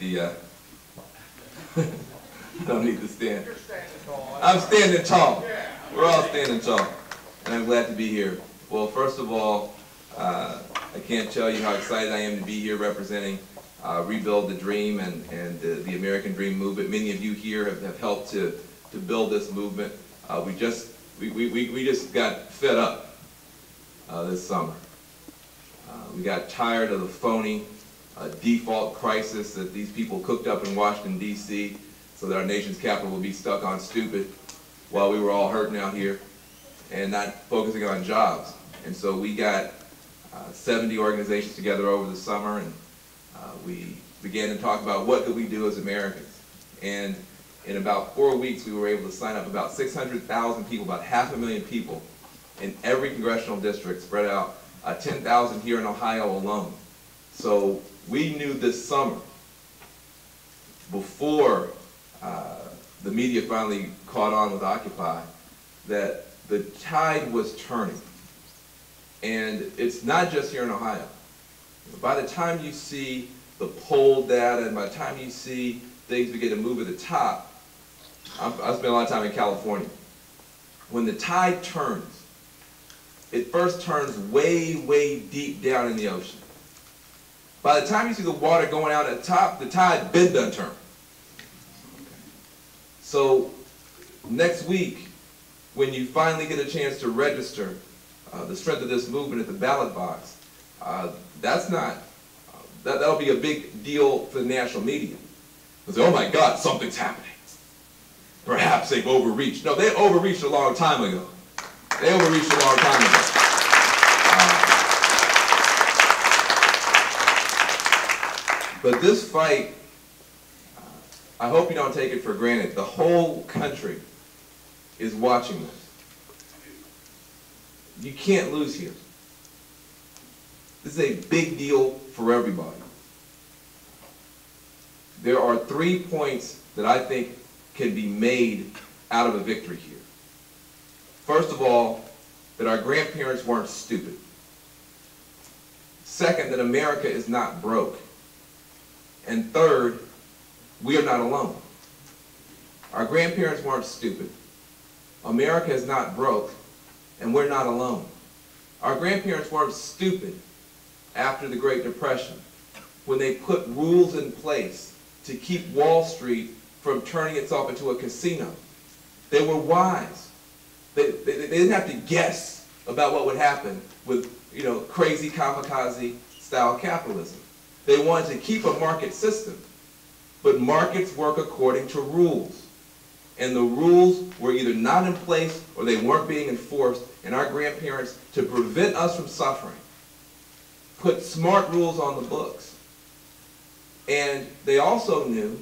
need the, I don't need to stand. You're standing tall. I'm standing tall. We're all standing tall. And I'm glad to be here. Well, first of all, I can't tell you how excited I am to be here representing Rebuild the Dream and the American Dream movement. Many of you here have helped to build this movement. We just got fed up this summer. We got tired of the phony default crisis that these people cooked up in Washington, D.C. so that our nation's capital would be stuck on stupid while we were all hurting out here and not focusing on jobs. And so we got 70 organizations together over the summer, and we began to talk about what could we do as Americans. And in about 4 weeks, we were able to sign up about 600,000 people, about 500,000 people in every congressional district, spread out 10,000 here in Ohio alone. So we knew this summer, before the media finally caught on with Occupy, that the tide was turning. And it's not just here in Ohio. By the time you see the poll data and by the time you see things begin to move at the top, I spent a lot of time in California. When the tide turns, it first turns way, way deep down in the ocean. By the time you see the water going out at the top, the tide been done turn. So next week, when you finally get a chance to register the strength of this movement at the ballot box, that'll be a big deal for the national media. They'll say, oh my God, something's happening. Perhaps they've overreached. No, they overreached a long time ago. They overreached a long time ago. But this fight, I hope you don't take it for granted. The whole country is watching this. You can't lose here. This is a big deal for everybody. There are 3 points that I think can be made out of a victory here. First of all, that our grandparents weren't stupid. Second, that America is not broke. And third, we are not alone. Our grandparents weren't stupid. America is not broke, and we're not alone. Our grandparents weren't stupid after the Great Depression when they put rules in place to keep Wall Street from turning itself into a casino. They were wise. They didn't have to guess about what would happen with crazy kamikaze style capitalism. They wanted to keep a market system, but markets work according to rules. And the rules were either not in place or they weren't being enforced, and our grandparents, to prevent us from suffering, put smart rules on the books. And they also knew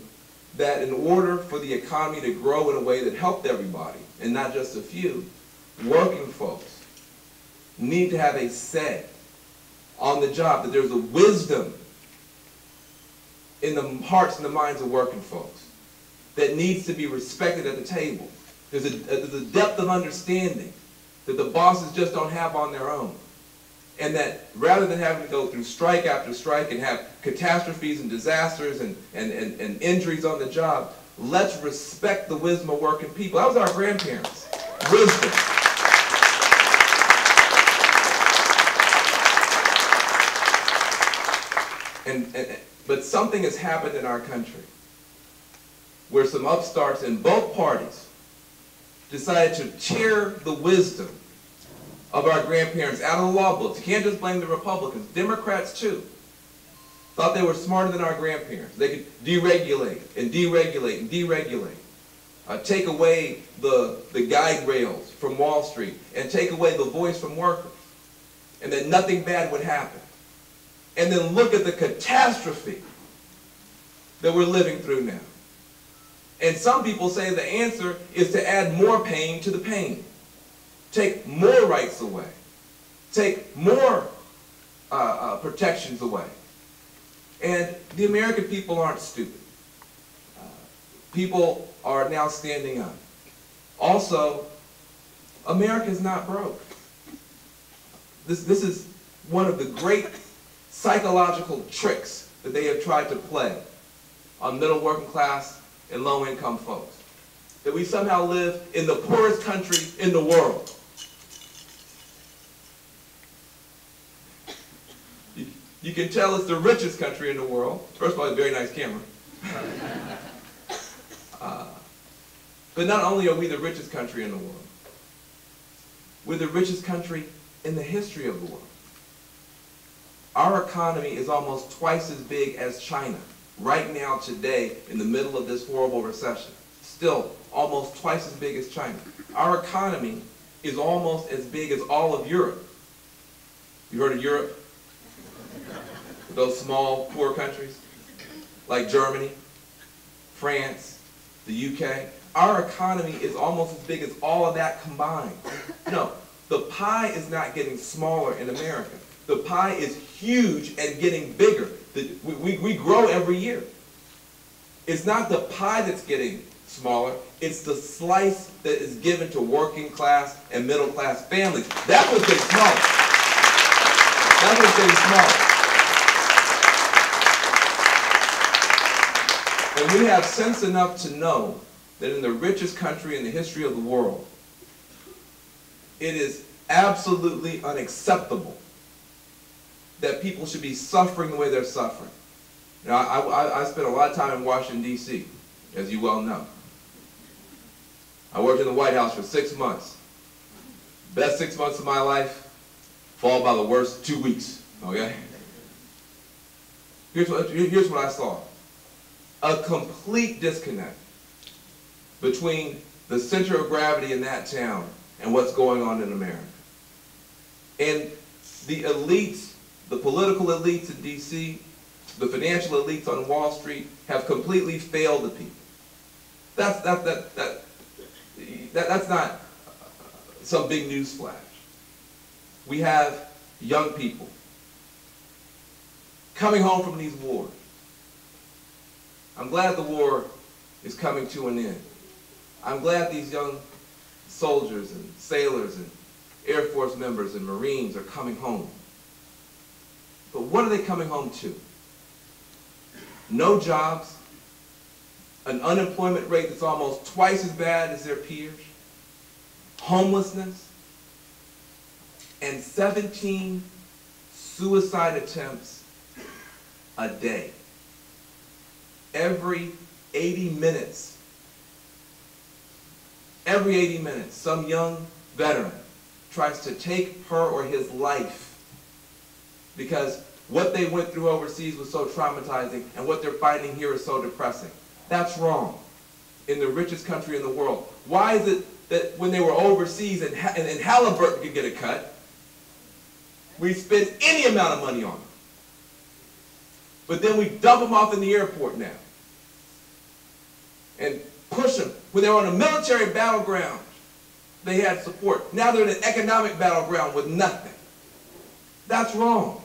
that in order for the economy to grow in a way that helped everybody, and not just a few, working folks need to have a say on the job, that there's a wisdom in the hearts and the minds of working folks that needs to be respected at the table. There's a depth of understanding that the bosses just don't have on their own. And that rather than having to go through strike after strike and have catastrophes and disasters and injuries on the job, let's respect the wisdom of working people. That was our grandparents. Wisdom. But something has happened in our country where some upstarts in both parties decided to tear the wisdom of our grandparents out of the law books. You can't just blame the Republicans. Democrats, too, thought they were smarter than our grandparents. They could deregulate and deregulate and deregulate. Take away the guide rails from Wall Street and take away the voice from workers. And that nothing bad would happen. And then look at the catastrophe that we're living through now. And some people say the answer is to add more pain to the pain. Take more rights away. Take more protections away. And the American people aren't stupid. People are now standing up. Also, America's not broke. This is one of the great psychological tricks that they have tried to play on middle working class and low income folks. That we somehow live in the poorest country in the world. You can tell it's the richest country in the world. First of all, it's a very nice camera. But not only are we the richest country in the world, we're the richest country in the history of the world. Our economy is almost twice as big as China. Right now, today, in the middle of this horrible recession, still almost twice as big as China. Our economy is almost as big as all of Europe. You heard of Europe? Those small, poor countries like Germany, France, the UK. Our economy is almost as big as all of that combined. No, the pie is not getting smaller in America. The pie is huge and getting bigger. We grow every year. It's not the pie that's getting smaller, it's the slice that is given to working class and middle class families. That's what's getting smaller. That's what's getting smaller. And we have sense enough to know that in the richest country in the history of the world, it is absolutely unacceptable that people should be suffering the way they're suffering. Now, I spent a lot of time in Washington, D.C., as you well know. I worked in the White House for 6 months. Best 6 months of my life, followed by the worst 2 weeks, okay? Here's what I saw. A complete disconnect between the center of gravity in that town and what's going on in America. And the elites, the political elites in D.C., the financial elites on Wall Street have completely failed the people. That's not some big news flash. We have young people coming home from these wars. I'm glad the war is coming to an end. I'm glad these young soldiers and sailors and Air Force members and Marines are coming home. But what are they coming home to? No jobs, an unemployment rate that's almost twice as bad as their peers, homelessness, and 17 suicide attempts a day. Every 80 minutes, some young veteran tries to take her or his life because what they went through overseas was so traumatizing and what they're fighting here is so depressing. That's wrong in the richest country in the world. Why is it that when they were overseas and Halliburton could get a cut, we spend any amount of money on them? But then we dump them off in the airport now and push them. When they were on a military battleground, they had support. Now they're in an economic battleground with nothing. That's wrong.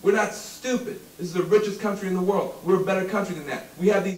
We're not stupid. This is the richest country in the world. We're a better country than that. We have these